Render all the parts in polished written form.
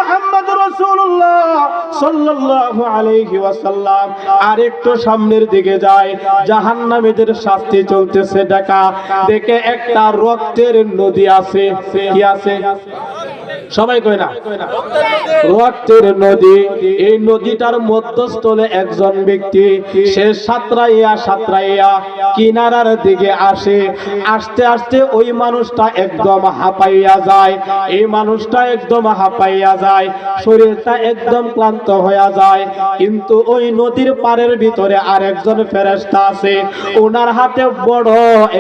মুহাম্মদ রাসূলুল্লাহ সাল্লাল্লাহু আলাইহি ওয়াসাল্লাম আরেকটু সামনের দিকে যায়, জাহান্নামীদের শাস্তি চলতেছে। দেখে একটা রক্তের নদী আছে। কি আছে? সবাই কয় না, রক্তের নদী। এই নদীটার মধ্যস্থলে একজন ব্যক্তি, সে সাঁতরাইয়া কিনারার দিকে আসে। আস্তে আস্তে ওই মানুষটা একদম হাঁপাইয়া যায়। এই মানুষটা একদম হাঁপাইয়া যায়, শরীরটা একদম ক্লান্ত হয়ে যায়। কিন্তু ওই নদীর পাড়ের ভিতরে আরেকজন ফেরেশতা আছে, ওনার হাতে বড়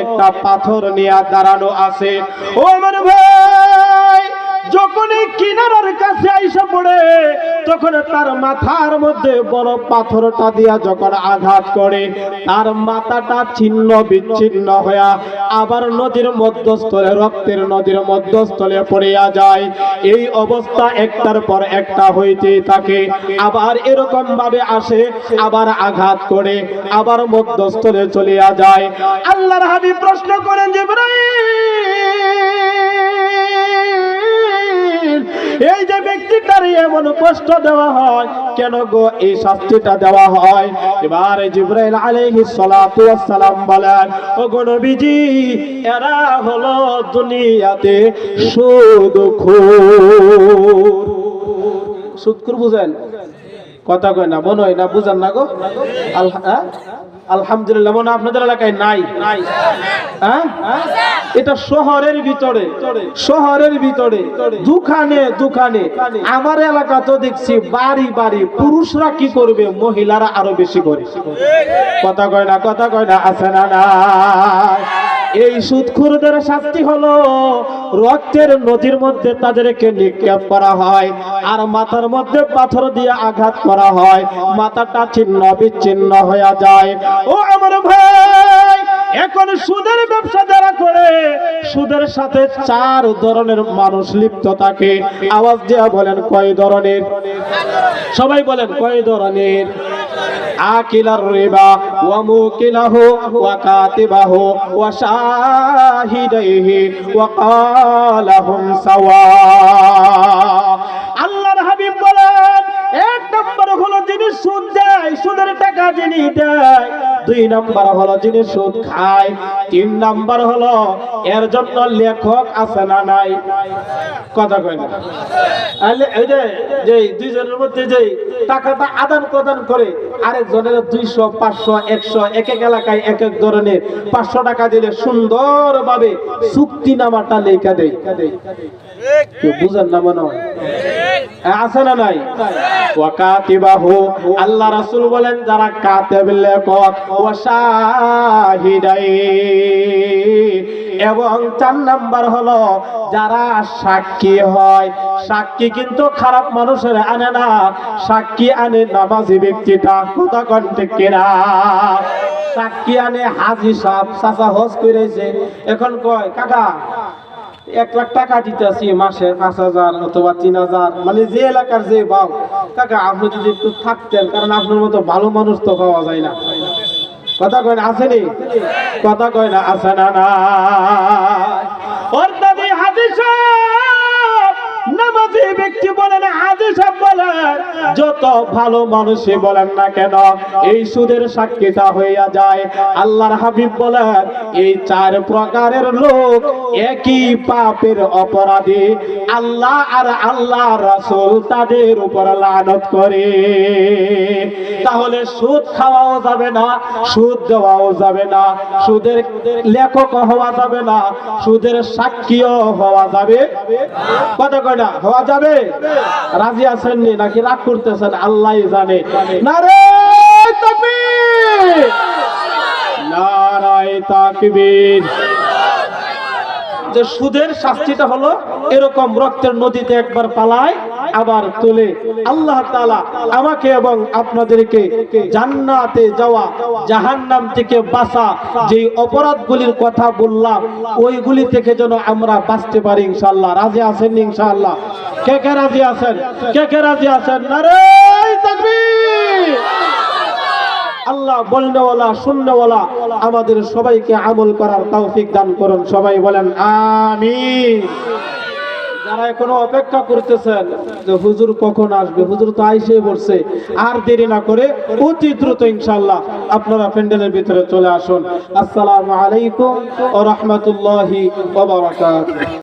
একটা পাথর নিয়ে দাঁড়ানো আছে। ও আমার ভাই, যখন এই কিনারার কাছে আইসা পড়ে, তখন তার মাথার মধ্যে বড় পাথরটা দিয়া যখন আঘাত করে, তার মাথাটা ছিন্ন বিচ্ছিন্ন হইয়া আবার নদীর মধ্যস্থলে, রক্তের নদীর মধ্যস্থলে পড়িয়া যায়। এই অবস্থা একটার পর একটা হইতেই থাকে। আবার এরকম ভাবে আসে, আবার আঘাত করে, আবার মধ্যস্থলে চলিয়া যায়। আল্লাহর হাবিব প্রশ্ন করেন, জিবরাইল, এই যে ব্যক্তিটার এমন কষ্ট দেওয়া হয় কেন গো, এই শাস্তিটা দেওয়া হয়? এবার জিবরাইল আলাইহিস সালাতু ওয়াস সালাম বলেন, ও গো নবীজি, এরা হলো দুনিয়াতে সুদখোর বুঝেন? কথা কয় না, মনে হয় না বুঝেন না গো। আলহামদুলিল্লাহ, মনে আপনাদের এলাকায় নাই? হ্যাঁ, এটা শহরের ভিতরে, দোকানে। আমার এলাকা তো দেখছি বাড়ি বাড়ি। পুরুষরা কি করবে, মহিলারা আরো বেশি করে। কথা কয় না, আছে না? এই সুদখোরদের শাস্তি হলো রক্তের নদীর মধ্যে তাদেরকে নিক্ষেপ করা হয়, আর মাথার মধ্যে পাথর দিয়ে আঘাত করা হয়, মাথাটা ছিন্ন বিচ্ছিন্ন হয়ে যায়। ও আমার ভাই, এখন সুদের ব্যবসা যারা করে, সুদের সাথে 4 ধরনের মানুষ লিপ্ত থাকে। আওয়াজ দিয়ে বলেন কয় ধরনের? সবাই বলেন কয় ধরনের? আকিলার রিবা ওয়া মুকিলাহু ওয়া কাতিবাহু ওয়া শাহিদাইহি ওয়া ক্বালাহুম সাওয়া। আল্লাহর হাবিব বলেন, এক নম্বর হলো যিনি সুদ দেয়, সুদের টাকা যিনি দেয়। 2 নম্বর হলো যিনি সুদ খায়। 3 নম্বর হলো এর জন্য লেখক আছে না নাই? কথা কয় না। এই যে দুইজনের মধ্যে যে টাকাটা আদান প্রদান করে, আরেকজনের 200, 500, 100, এক এক এলাকায় এক এক ধরনের 500 টাকা দিলে সুন্দরভাবে চুক্তিনামাটা লেখা দেয়। বুঝেন না মনে হয়? আছে না নাই? ওয়া কাতিবাহু, আল্লাহ রাসূল বলেন যারা কাতিব, লেখক, ওয়া শাহিদাই, এবং 4 নাম্বার হলো যারা সাক্ষী হয়। সাক্ষী কিন্তু খারাপ মানুষের আনে না, সাক্ষী আনে নামাজি ব্যক্তিটা। কথা কোন ঠিক কিনা? সাক্ষী আনে হাজী সাহেব, চাচা হজ করেছে, এখন কয় কাকা 1 লাখ টাকা দিতেছি, মাসে 5,000 অথবা 3,000, মানে যে এলাকার যে ভাব। কাকা আপনি যদি একটু থাকতেন, কারণ আপনার মতো ভালো মানুষ তো পাওয়া যায় না। কথা কয় না, আসেনি? কথা কয় না, আছে না? নামাজি ব্যক্তি বলেন, হাজী সাহেব বলেন, যত ভালো মানুষই বলেন না কেন, এই সুদের সাক্ষীটা হইয়া যায়। আল্লাহর হাবিব বলেন, এই 4 প্রকারের লোক একই পাপের অপরাধী। আল্লাহ আর আল্লাহ রাসূল তাদের উপর লানত করে। তাহলে সুদ খাওয়াও যাবে না, সুদ দেওয়াও যাবে না, সুদের লেখক হওয়া যাবে না, সুদের সাক্ষীও হওয়া যাবে। কথা কয় না, হওয়া যাবে? রাজি আছেন নাকি রাগ করতেছেন? আল্লাহই জানে। নারে তাকবীর, নারায়ে তাকবীর। যে সুদের শাস্তিটা হলো এরকম, রক্তের নদীতে একবার পালায় আবার তোলে। আল্লাহ তাআলা আমাকে এবং আপনাদেরকে জান্নাতে যাওয়া, জাহান্নাম থেকে বাঁচা, যে অপরাধগুলির কথা বললাম ওইগুলি থেকে যেন আমরা বাঁচতে পারি ইনশাআল্লাহ। রাজি আছেন ইনশাআল্লাহ? কে কে রাজি আছেন? রাজি আছেন? নারে তাকবীর। আল্লাহ বলনেওয়ালা শুননেওয়ালা আমাদের সবাইকে আমল করার তৌফিক দান করুন। সবাই বলেন আমিন। যারা এখনো অপেক্ষা করতেছেন যে হুজুর কখন আসবে, হুজুর তো আইসে পড়ছে, আর দেরি না করে অতি দ্রুত ইনশাআল্লাহ আপনারা প্যান্ডেলের ভিতরে চলে আসুন। আসসালামু আলাইকুম ওয়া রাহমাতুল্লাহি ওয়া বারাকাতুহু।